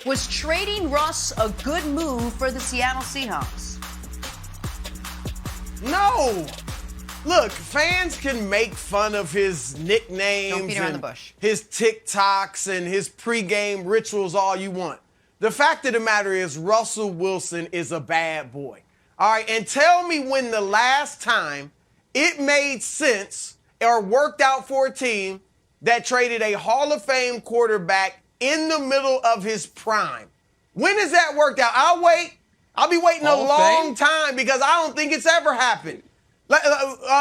Was trading Russ a good move for the Seattle Seahawks? No. Look, fans can make fun of his nicknames, Don't beat around the bush, his TikToks and his pregame rituals all you want. The fact of the matter is Russell Wilson is a bad boy. All right, and tell me when the last time it made sense or worked out for a team that traded a Hall of Fame quarterback in the middle of his prime. When has that worked out? I'll wait. I'll be waiting a long time because I don't think it's ever happened.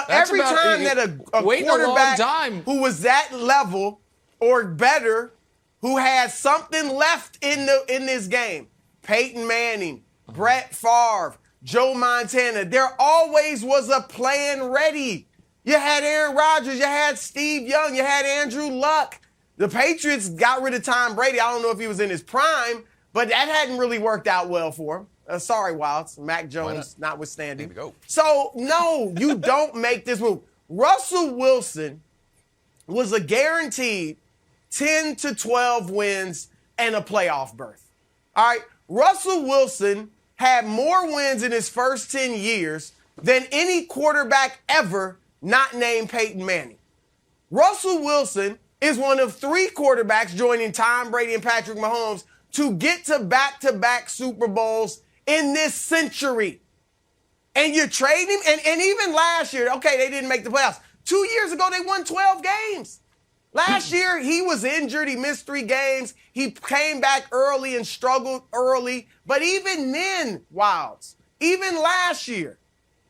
Every time that a quarterback who was that level or better, who has something left in this game, Peyton Manning, Brett Favre, Joe Montana, there always was a plan ready. You had Aaron Rodgers, you had Steve Young, you had Andrew Luck. The Patriots got rid of Tom Brady. I don't know if he was in his prime, but that hadn't really worked out well for him. Sorry, Wilds. Mac Jones notwithstanding. Here we go. So, no, you don't make this move. Russell Wilson was a guaranteed 10 to 12 wins and a playoff berth. All right? Russell Wilson had more wins in his first 10 years than any quarterback ever not named Peyton Manning. Russell Wilson is one of 3 quarterbacks joining Tom Brady and Patrick Mahomes to get to back-to-back Super Bowls in this century. And you trade him, and even last year, okay, they didn't make the playoffs. 2 years ago, they won 12 games. Last year, he was injured. He missed 3 games. He came back early and struggled early. But even then, Wilds, even last year,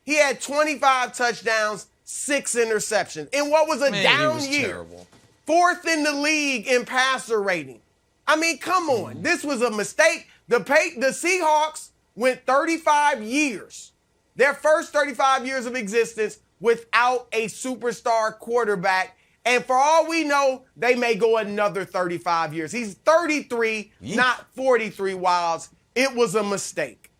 he had 25 touchdowns, 6 interceptions in what was a down year. Terrible. 4th in the league in passer rating. I mean, come on. This was a mistake. The Seahawks went 35 years, their first 35 years of existence, without a superstar quarterback. And for all we know, they may go another 35 years. He's 33, not 43, Wilds. It was a mistake.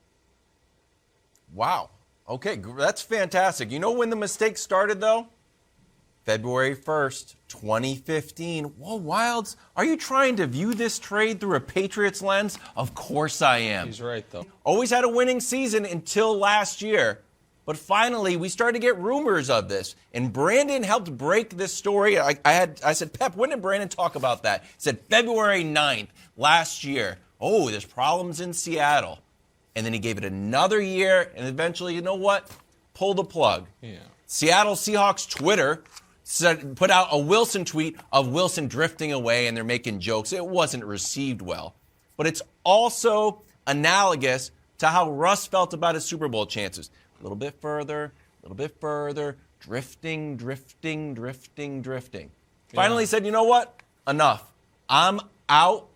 Wow. Okay, that's fantastic. You know when the mistake started, though? February 1st, 2015. Whoa, Wilds, are you trying to view this trade through a Patriots lens? Of course I am. He's right, though. Always had a winning season until last year. But finally, we started to get rumors of this. And Brandon helped break this story. I said, Pep, when did Brandon talk about that? He said February 9th last year. Oh, there's problems in Seattle. And then he gave it another year. And eventually, you know what? Pulled the plug. Yeah. Seattle Seahawks Twitter put out a Wilson tweet of Wilson drifting away, and they're making jokes. It wasn't received well. But it's also analogous to how Russ felt about his Super Bowl chances. A little bit further, drifting. Finally said, you know what? Enough. I'm out.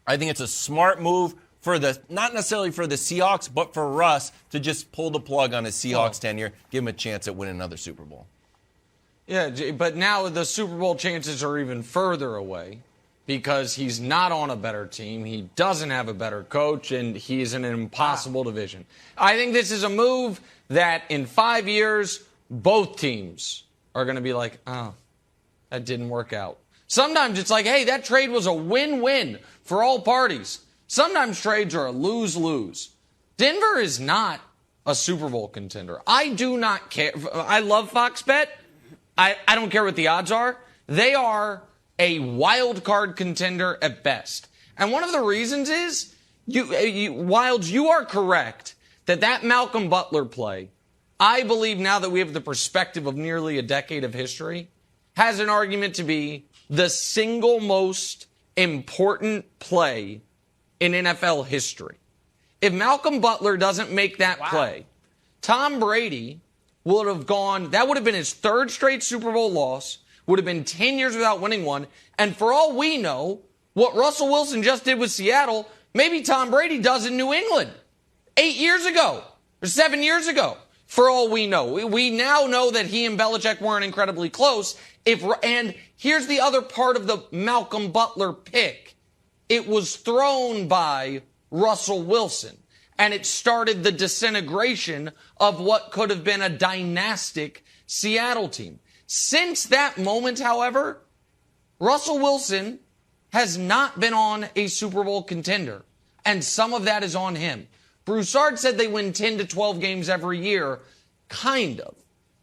I think it's a smart move for not necessarily for the Seahawks, but for Russ to just pull the plug on his Seahawks tenure, give him a chance at winning another Super Bowl. Yeah, but now the Super Bowl chances are even further away because he's not on a better team. He doesn't have a better coach, and he's in an impossible division. I think this is a move that in 5 years, both teams are going to be like, oh, that didn't work out. Sometimes it's like, hey, that trade was a win-win for all parties. Sometimes trades are a lose-lose. Denver is not a Super Bowl contender. I do not care. I love Fox Bet. I don't care what the odds are. They are a wild card contender at best. And one of the reasons is, Wilds, you are correct that Malcolm Butler play, I believe now that we have the perspective of nearly a decade of history, has an argument to be the single most important play in NFL history. If Malcolm Butler doesn't make that play, Tom Brady would have gone, that would have been his 3rd straight Super Bowl loss, would have been 10 years without winning one, and for all we know, what Russell Wilson just did with Seattle, maybe Tom Brady does in New England 8 years ago or 7 years ago, for all we know. We now know that he and Belichick weren't incredibly close. And here's the other part of the Malcolm Butler pick. It was thrown by Russell Wilson. And it started the disintegration of what could have been a dynastic Seattle team. Since that moment, however, Russell Wilson has not been on a Super Bowl contender. And some of that is on him. Broussard said they win 10 to 12 games every year. Kind of.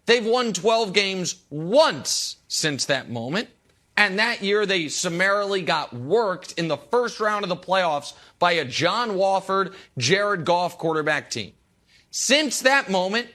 They've won 12 games once since that moment. And that year they summarily got worked in the first round of the playoffs by a John Wofford, Jared Goff quarterback team. Since that moment,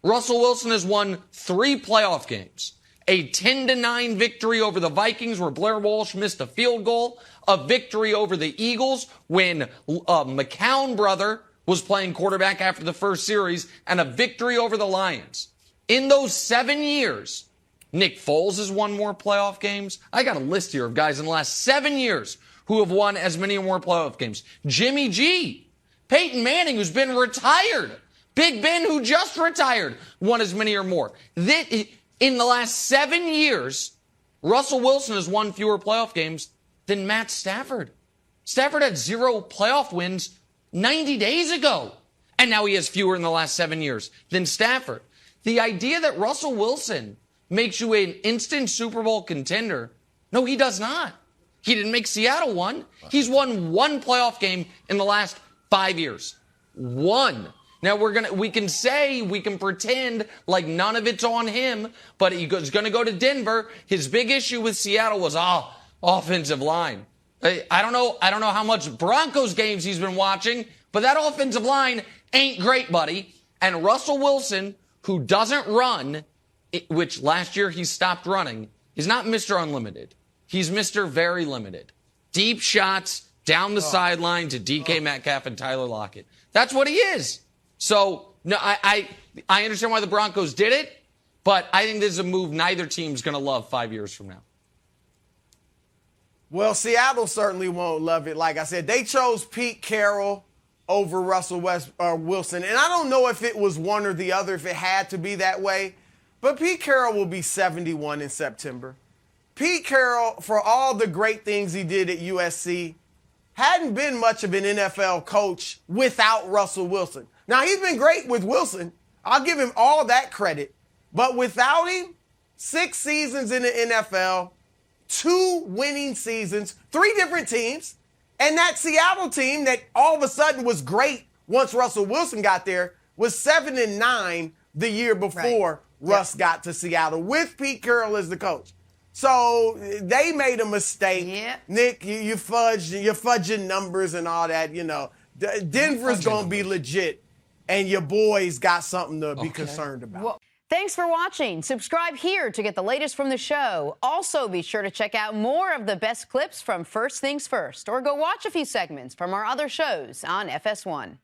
Russell Wilson has won 3 playoff games. A 10-9 victory over the Vikings where Blair Walsh missed a field goal. A victory over the Eagles when McCown brother was playing quarterback after the first series. And a victory over the Lions. In those 7 years, Nick Foles has won more playoff games. I got a list here of guys in the last 7 years who have won as many or more playoff games. Jimmy G, Peyton Manning, who's been retired. Big Ben, who just retired, won as many or more. In the last 7 years, Russell Wilson has won fewer playoff games than Matt Stafford. Stafford had 0 playoff wins 90 days ago. And now he has fewer in the last 7 years than Stafford. The idea that Russell Wilson makes you an instant Super Bowl contender, no, he does not. He didn't make Seattle one. He's won 1 playoff game in the last 5 years. 1. Now we can pretend like none of it's on him, but he's going to go to Denver. His big issue with Seattle was offensive line. I don't know how much Broncos games he's been watching, but that offensive line ain't great, buddy. And Russell Wilson, who doesn't run, which last year he stopped running, is not Mr. Unlimited. He's Mr. Very Limited. Deep shots down the sideline to DK Metcalf and Tyler Lockett. That's what he is. So, no, I understand why the Broncos did it, but I think this is a move neither team's going to love 5 years from now. Well, Seattle certainly won't love it. Like I said, they chose Pete Carroll over Russell Wilson. And I don't know if it was one or the other, if it had to be that way. But Pete Carroll will be 71 in September. Pete Carroll, for all the great things he did at USC, hadn't been much of an NFL coach without Russell Wilson. Now, he's been great with Wilson. I'll give him all that credit. But without him, 6 seasons in the NFL, 2 winning seasons, 3 different teams, and that Seattle team that all of a sudden was great once Russell Wilson got there was 7-9 the year before Russ got to Seattle with Pete Carroll as the coach. So they made a mistake. Yeah. Nick, you're fudging numbers and all that, you know. Denver's going to be legit, and your boys got something to be concerned about. Well, thanks for watching. Subscribe here to get the latest from the show. Also, be sure to check out more of the best clips from First Things First, or go watch a few segments from our other shows on FS1.